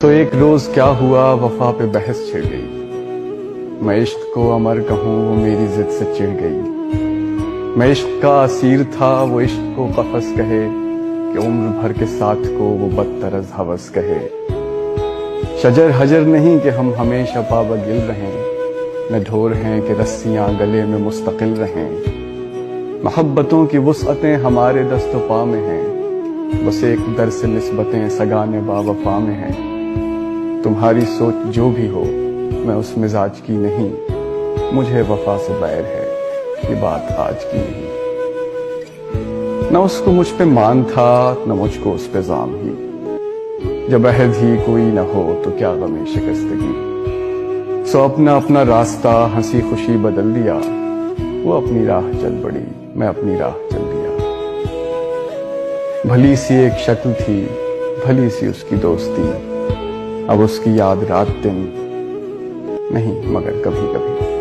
تو ایک روز کیا ہوا، وفا پہ بحث چھڑ گئی۔ میں عشق کو امر کہوں، وہ میری ضد سے چڑ گئی۔ میں عشق کا اسیر تھا، وہ عشق کو قفس کہے کہ عمر بھر کے ساتھ کو وہ بدتر از ہوس کہے۔ شجر حجر نہیں کہ ہم ہمیشہ پابگل رہیں، نہ ڈھور ہیں کہ رسیاں گلے میں مستقل رہیں۔ محبتوں کی وسعتیں ہمارے دست و پا میں ہیں، بس ایک در سے نسبتیں سگانے با وفا میں ہیں۔ تمہاری سوچ جو بھی ہو، میں اس مزاج کی نہیں، مجھے وفا سے بیر ہے، یہ بات آج کی نہیں۔ نہ اس کو مجھ پہ مان تھا، نہ مجھ کو اس پہ زام ہی۔ جب عہد ہی کوئی نہ ہو تو کیا غم شکستگی۔ سو اپنا اپنا راستہ ہنسی خوشی بدل دیا، وہ اپنی راہ چل پڑی، میں اپنی راہ چل دیا۔ بھلی سی ایک شکل تھی، بھلی سی اس کی دوستی، اب اس کی یاد رات دن نہیں مگر کبھی کبھی۔